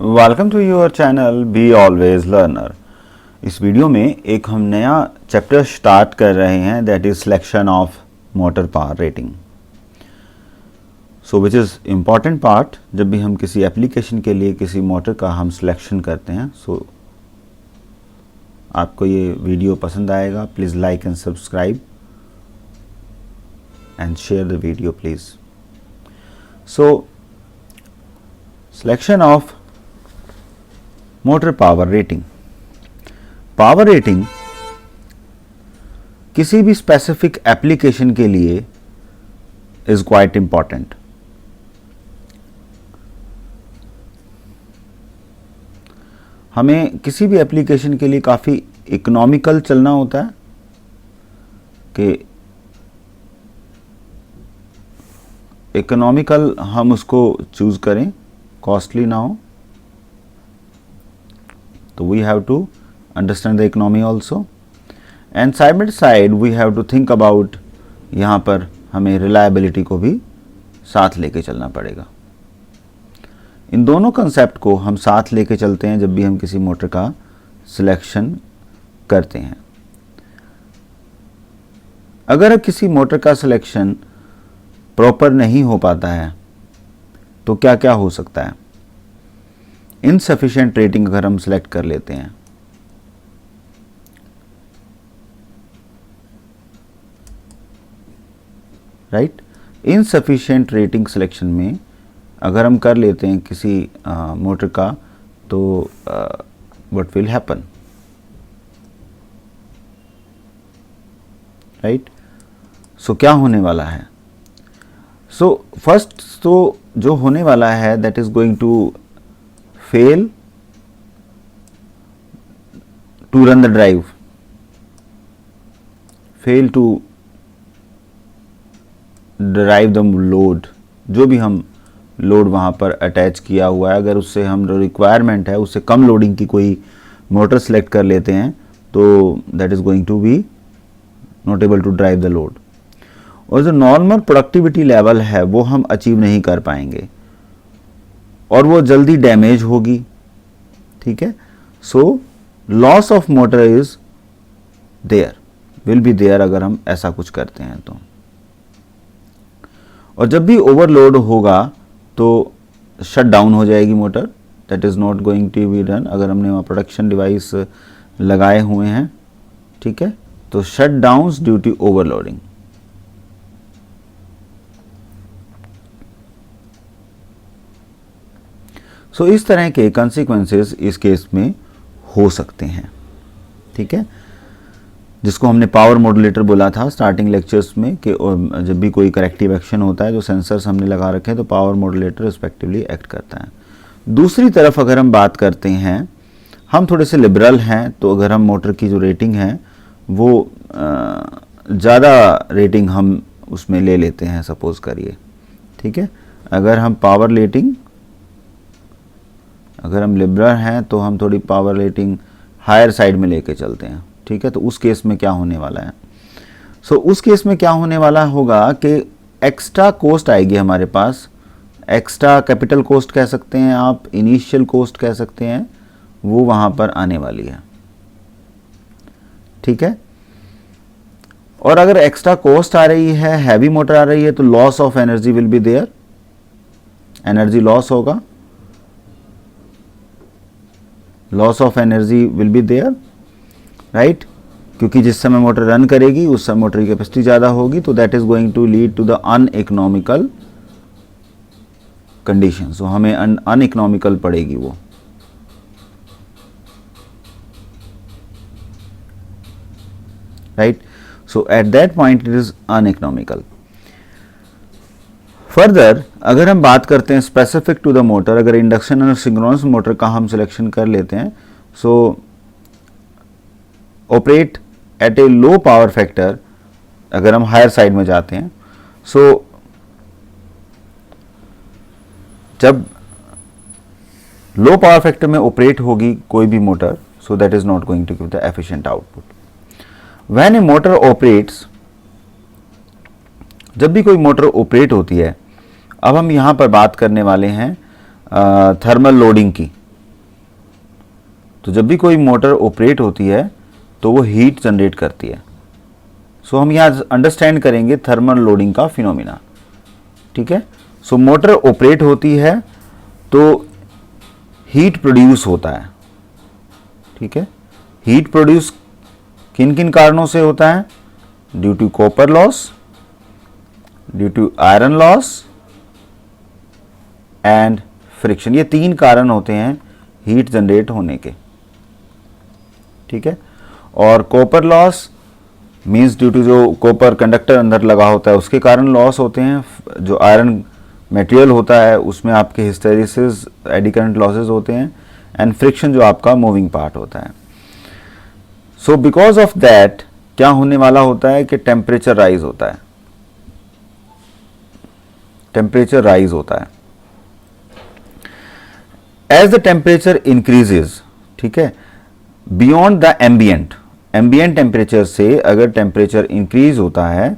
Welcome to your channel be always learner. इस video में एक हम नया चैप्टर स्टार्ट कर रहे हैं, that is selection of motor power rating. So which is important part जब भी हम किसी एप्लीकेशन के लिए किसी मोटर का हम सिलेक्शन करते हैं। सो आपको ये वीडियो पसंद आएगा, please like and subscribe and share the video please. So selection of motor power rating. Power rating किसी भी स्पेसिफिक एप्लीकेशन के लिए इज क्वाइट इंपॉर्टेंट। हमें किसी भी एप्लीकेशन के लिए काफ़ी इकोनॉमिकल चलना होता है कि इकोनॉमिकल हम उसको चूज करें, कॉस्टली ना हो। तो we have to understand the economy also, and side by side we have to think about, यहाँ पर हमें reliability को भी साथ लेके चलना पड़ेगा। इन दोनों कंसेप्ट को हम साथ लेके चलते हैं जब भी हम किसी मोटर का सिलेक्शन करते हैं। अगर किसी मोटर का सिलेक्शन प्रॉपर नहीं हो पाता है तो क्या क्या हो सकता है। इनसफिशिएंट रेटिंग अगर हम सिलेक्ट कर लेते हैं, राइट, इनसफिशिएंट रेटिंग सिलेक्शन में अगर हम कर लेते हैं किसी मोटर का, तो व्हाट विल हैपन, राइट। सो क्या होने वाला है। सो फर्स्ट तो जो होने वाला है that is going to fail to run the drive, fail to derive the load। जो भी हम लोड वहाँ पर अटैच किया हुआ है, अगर उससे हम जो रिक्वायरमेंट है उससे कम लोडिंग की कोई मोटर सेलेक्ट कर लेते हैं तो that is going to be not able to drive the load. और जो नॉर्मल प्रोडक्टिविटी लेवल है वो हम अचीव नहीं कर पाएंगे और वो जल्दी डैमेज होगी, ठीक है। So loss of motor is there, will be there अगर हम ऐसा कुछ करते हैं तो। और जब भी ओवरलोड होगा तो शट डाउन हो जाएगी motor, that is not going to be done. अगर हमने वहाँ प्रोडक्शन डिवाइस लगाए हुए हैं, ठीक है, तो shut down due to overloading. So इस तरह के कंसिक्वेंसेस इस केस में हो सकते हैं, ठीक है, जिसको हमने पावर मॉड्यूलेटर बोला था स्टार्टिंग लेक्चर्स में कि जब भी कोई करेक्टिव एक्शन होता है, जो सेंसर्स हमने लगा रखे हैं, तो पावर मॉड्यूलेटर रिस्पेक्टिवली एक्ट करता है। दूसरी तरफ अगर हम बात करते हैं, हम थोड़े से लिबरल हैं, तो अगर हम मोटर की जो रेटिंग है वो ज़्यादा रेटिंग हम उसमें ले लेते हैं, सपोज करिए, ठीक है। अगर हम पावर रेटिंग, अगर हम लिबरल हैं तो हम थोड़ी पावर रेटिंग हायर साइड में लेके चलते हैं, ठीक है। तो उस केस में क्या होने वाला है। सो उस केस में क्या होने वाला होगा कि एक्स्ट्रा कॉस्ट आएगी हमारे पास, एक्स्ट्रा कैपिटल कॉस्ट कह सकते हैं आप, इनिशियल कॉस्ट कह सकते हैं, वो वहाँ पर आने वाली है, ठीक है। और अगर एक्स्ट्रा कॉस्ट आ रही है, हैवी मोटर आ रही है, तो loss of energy will be there, energy loss होगा, loss of energy will be there, right, क्योंकि जिस समय मोटर रन करेगी उस समय मोटर की कैपेसिटी ज़्यादा होगी, तो that is going to lead to the uneconomical condition. So हमें अनइकोनॉमिकल पड़ेगी वो, right. So at that point it is uneconomical. Further अगर हम बात करते हैं स्पेसिफिक टू द मोटर, अगर इंडक्शन और सिंक्रोनस मोटर का हम सिलेक्शन कर लेते हैं, so operate at a low power factor, अगर हम हायर साइड में जाते हैं, सो जब लो पावर फैक्टर में ऑपरेट होगी कोई भी motor, so that is not going to give the efficient output. When a motor operates, जब भी कोई मोटर ऑपरेट होती है, अब हम यहाँ पर बात करने वाले हैं थर्मल लोडिंग की, तो जब भी कोई मोटर ऑपरेट होती है तो वो हीट जनरेट करती है। सो हम यहाँ अंडरस्टैंड करेंगे थर्मल लोडिंग का फिनोमिना, ठीक है। सो मोटर ऑपरेट होती है तो हीट प्रोड्यूस होता है, ठीक है। हीट प्रोड्यूस किन किन कारणों से होता है? Due to copper loss, due to iron loss and friction. ये 3 कारण होते हैं हीट जनरेट होने के, ठीक है। और copper loss means due to जो कॉपर कंडक्टर अंदर लगा होता है उसके कारण लॉस होते हैं। जो आयरन मटेरियल होता है उसमें आपके हिस्टेरिसिस, एडी करंट लॉसेज होते हैं। एंड फ्रिक्शन जो आपका मूविंग पार्ट होता है। सो बिकॉज ऑफ दैट क्या होने वाला होता है कि टेम्परेचर राइज होता है, टेम्परेचर राइज होता है। एज द टेम्परेचर इंक्रीजेज, ठीक है, beyond the ambient, ambient temperature से अगर टेम्परेचर इंक्रीज होता है,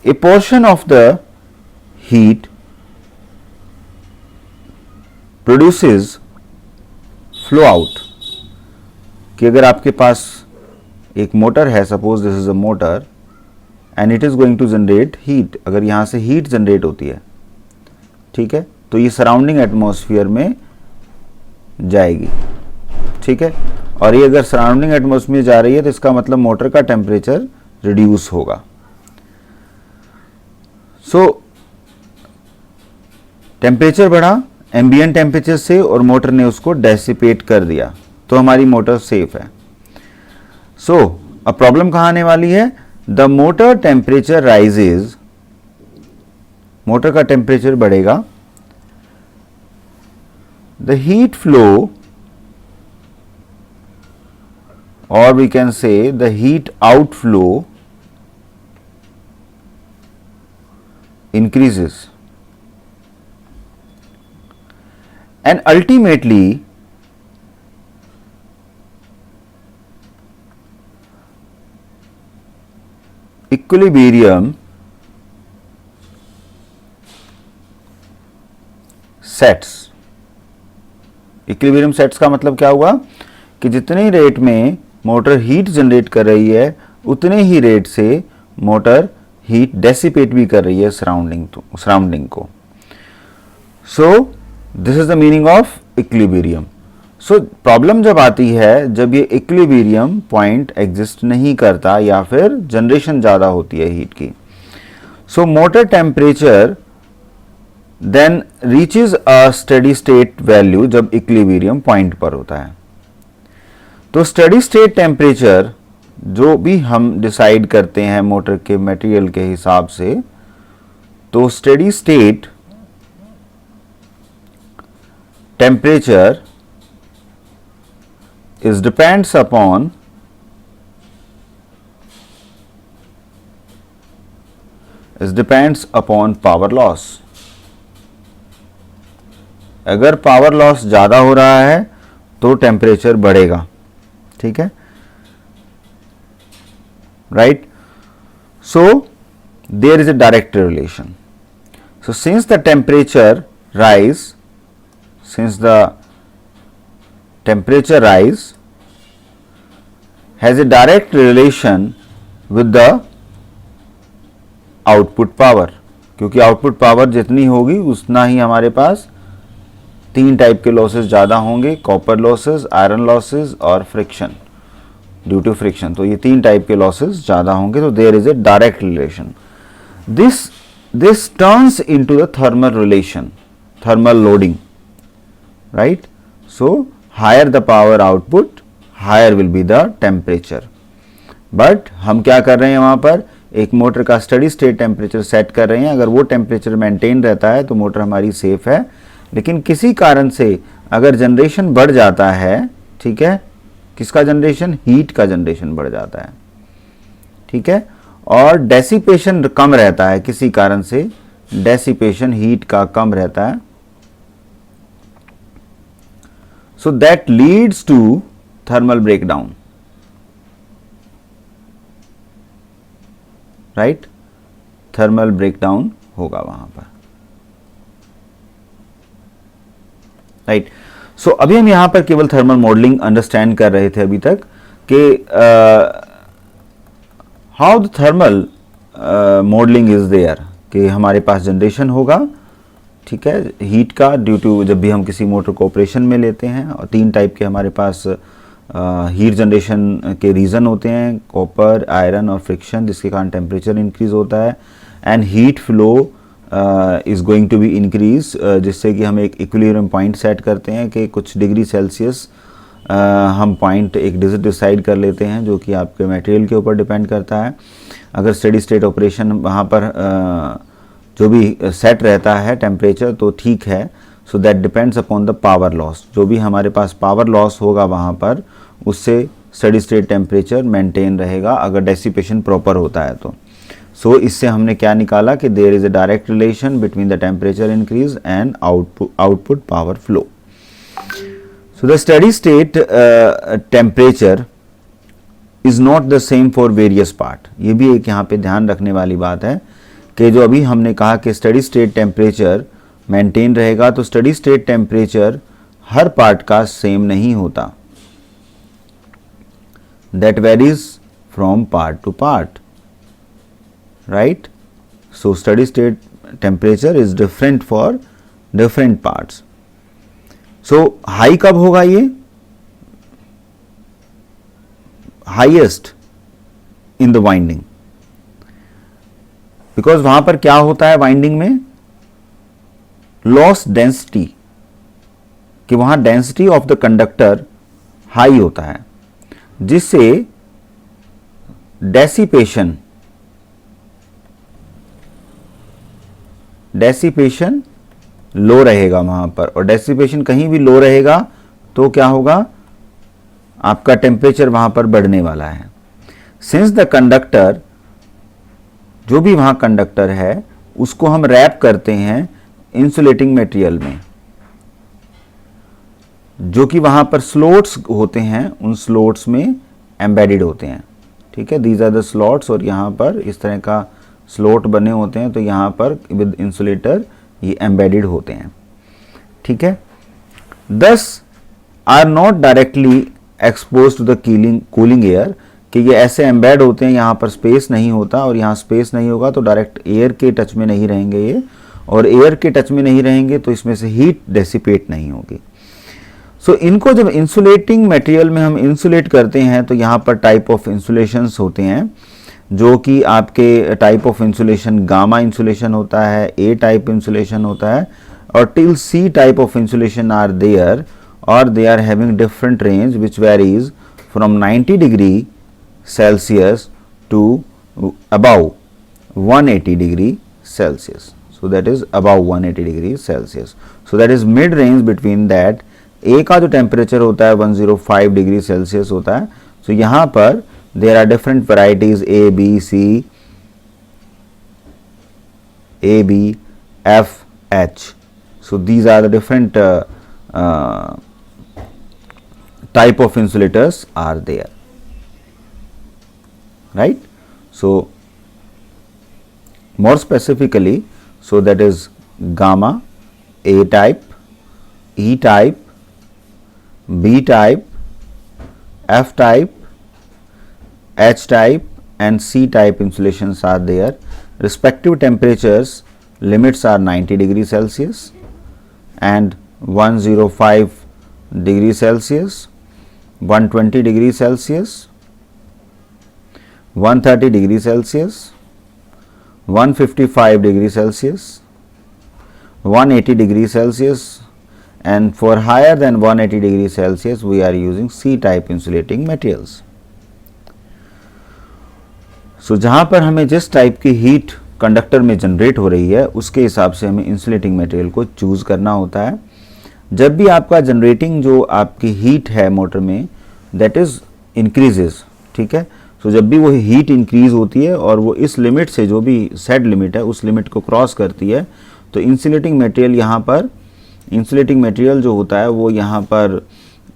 a portion of the heat produces flow out. कि अगर आपके पास एक मोटर है, suppose this is a motor and it is going to generate heat, अगर यहां से हीट जनरेट होती है, ठीक है, तो ये सराउंडिंग एटमॉस्फेयर में जाएगी, ठीक है। और ये अगर सराउंडिंग एटमॉस्फेयर में जा रही है तो इसका मतलब मोटर का टेम्परेचर रिड्यूस होगा। सो टेम्परेचर बढ़ा एम्बियंट टेम्परेचर से और मोटर ने उसको डेसिपेट कर दिया, तो हमारी मोटर सेफ है। सो अब प्रॉब्लम कहां आने वाली है? The motor temperature rises, motor का टेम्परेचर बढ़ेगा, the heat flow or we can say the heat outflow increases and ultimately equilibrium sets। Equilibrium sets का मतलब क्या हुआ कि जितने रेट में मोटर हीट जनरेट कर रही है उतने ही रेट से मोटर हीट डेसिपेट भी कर रही है सराउंडिंग को। So this is the meaning of equilibrium. So problem जब आती है जब ये इक्विलिब्रियम पॉइंट एग्जिस्ट नहीं करता या फिर जनरेशन ज्यादा होती है हीट की। So motor temperature then reaches a steady state value जब इक्विलिब्रियम पॉइंट पर होता है। तो स्टेडी स्टेट टेम्परेचर जो भी हम डिसाइड करते हैं मोटर के मटेरियल के हिसाब से, तो steady state temperature is depends upon power loss. अगर पावर लॉस ज्यादा हो रहा है तो टेम्परेचर बढ़ेगा, ठीक है, right. So there is a direct relation. So since the temperature rise has a direct relation with the output power, क्योंकि आउटपुट पावर जितनी होगी उतना ही हमारे पास 3 टाइप के लॉसेस ज़्यादा होंगे, कॉपर लॉसेस, आयरन लॉसेस और फ्रिक्शन, ड्यू टू फ्रिक्शन। तो ये 3 टाइप के लॉसेस ज़्यादा होंगे, तो there is a direct relation. This turns into the thermal relation, thermal loading, right. So higher the power output higher will be the temperature. But हम क्या कर रहे हैं वहाँ पर, एक मोटर का स्टडी स्टेट टेम्परेचर सेट कर रहे हैं। अगर वो टेम्परेचर मेंटेन रहता है तो मोटर हमारी सेफ है। लेकिन किसी कारण से अगर जनरेशन बढ़ जाता है, ठीक है, किसका जनरेशन? हीट का जनरेशन बढ़ जाता है, ठीक है, और डेसिपेशन कम रहता है, किसी कारण से डेसिपेशन हीट का कम रहता है। So that leads to thermal breakdown, right. Thermal breakdown होगा वहां पर, राइट। सो अभी हम यहाँ पर केवल थर्मल मॉडलिंग अंडरस्टैंड कर रहे थे अभी तक कि how the thermal modelling is there, कि हमारे पास जनरेशन होगा, ठीक है, हीट का ड्यू टू जब भी हम किसी मोटर को ऑपरेशन में लेते हैं। और 3 टाइप के हमारे पास हीट जनरेशन के रीज़न होते हैं, कॉपर, आयरन और फ्रिक्शन, जिसके कारण टेम्परेचर इंक्रीज होता है। And heat flow is going to be increase, जिससे कि हम एक इक्विलिब्रियम पॉइंट सेट करते हैं कि कुछ डिग्री सेल्सियस हम पॉइंट एक डिसाइड कर लेते हैं, जो कि आपके मटेरियल के ऊपर डिपेंड करता है। अगर स्टेडी स्टेट ऑपरेशन वहाँ पर जो भी सेट रहता है टेम्परेचर तो ठीक है। So that depends upon the power loss, जो भी हमारे पास पावर लॉस होगा वहाँ पर, उससे स्टेडी स्टेट टेम्परेचर मेंटेन रहेगा अगर डेसिपेशन प्रॉपर होता है तो। सो इससे हमने क्या निकाला कि there is a direct relation between the temperature increase and output power flow. So the steady state temperature is not the same for various part. ये भी एक यहाँ पे ध्यान रखने वाली बात है कि जो अभी हमने कहा कि स्टेडी स्टेट टेम्परेचर मेंटेन रहेगा, तो स्टेडी स्टेट टेम्परेचर हर पार्ट का सेम नहीं होता, that varies from part two part, right. So steady state temperature is different for different parts. So high कब होगा? ये highest in the winding, because वहां पर क्या होता है वाइंडिंग में, लॉस डेंसिटी, कि वहां density of the conductor high होता है, जिससे डेसिपेशन लो रहेगा वहां पर। और डेसिपेशन कहीं भी लो रहेगा तो क्या होगा, आपका टेम्परेचर वहां पर बढ़ने वाला है। सिंस द कंडक्टर, जो भी वहां कंडक्टर है उसको हम रैप करते हैं इंसुलेटिंग मटेरियल में, जो कि वहां पर स्लोट्स होते हैं, उन स्लोट्स में एम्बेडेड होते हैं, ठीक है, दीज आर द स्लॉट्स। और यहाँ पर इस तरह का स्लोट बने होते हैं, तो यहाँ पर विद इंसुलेटर ये एम्बेडेड होते हैं, ठीक है। These are not directly expose to the cooling air, कि ये ऐसे एम्बेड होते हैं, यहाँ पर स्पेस नहीं होता, और यहाँ स्पेस नहीं होगा तो डायरेक्ट एयर के टच में नहीं रहेंगे ये, और एयर के टच में नहीं रहेंगे तो इसमें से हीट डेसिपेट नहीं होगी। सो इनको जब इंसुलेटिंग मटेरियल में हम इंसुलेट करते हैं तो यहाँ पर टाइप ऑफ इंसुलेशंस होते हैं, जो कि आपके type of insulation gamma insulation होता है, ए टाइप इंसुलेशन होता है, और till C type of insulation are there, और they are having different range which varies from 90 degree Celsius to above 180 degree Celsius. So that is above 180 degrees Celsius. So that is mid range between that. A का जो temperature होता है 105 degree Celsius होता है। So यहाँ पर there are different varieties A, B, C, A, B, F, H. So these are the different type of insulators are there. Right. So more specifically, so that is gamma, A type, E type, B type, F type, H type and C type insulations are there. Respective temperatures limits are 90 degree Celsius and 105 degree Celsius, 120 degree Celsius, 130 degree Celsius, 155 degree Celsius, 180 degree Celsius, and for higher than 180 degree Celsius we are using C type insulating materials. So जहाँ पर हमें जिस type की heat conductor में generate हो रही है उसके हिसाब से हमें इंसुलेटिंग मटेरियल को चूज करना होता है। जब भी आपका जनरेटिंग जो आपकी हीट है मोटर में दैट इज इंक्रीजेज, ठीक है। सो जब भी वो हीट इंक्रीज होती है और वो इस लिमिट से, जो भी सेट लिमिट है उस लिमिट को क्रॉस करती है, तो इंसुलेटिंग मटेरियल यहाँ पर, इंसुलेटिंग मटेरियल जो होता है वो यहाँ पर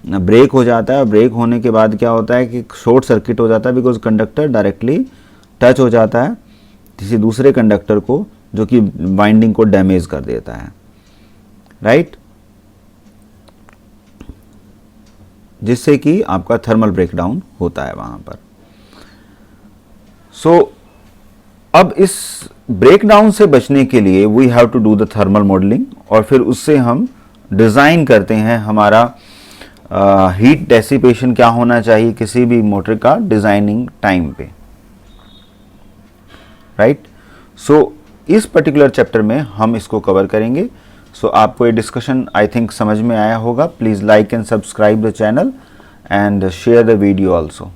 ब्रेक हो जाता है। ब्रेक होने के बाद क्या होता है कि शॉर्ट सर्किट हो जाता है, बिकॉज कंडक्टर डायरेक्टली टच हो जाता है किसी दूसरे कंडक्टर को, जो कि बाइंडिंग को डैमेज कर देता है, राइट। जिससे कि आपका थर्मल ब्रेकडाउन होता है वहाँ पर। अब इस ब्रेकडाउन से बचने के लिए we have to do the thermal modelling, और फिर उससे हम डिज़ाइन करते हैं हमारा हीट डेसिपेशन क्या होना चाहिए किसी भी मोटर का डिज़ाइनिंग टाइम पे, राइट। इस पर्टिकुलर चैप्टर में हम इसको कवर करेंगे। आपको ये डिस्कशन आई थिंक समझ में आया होगा। Please like and subscribe the channel and share the video also.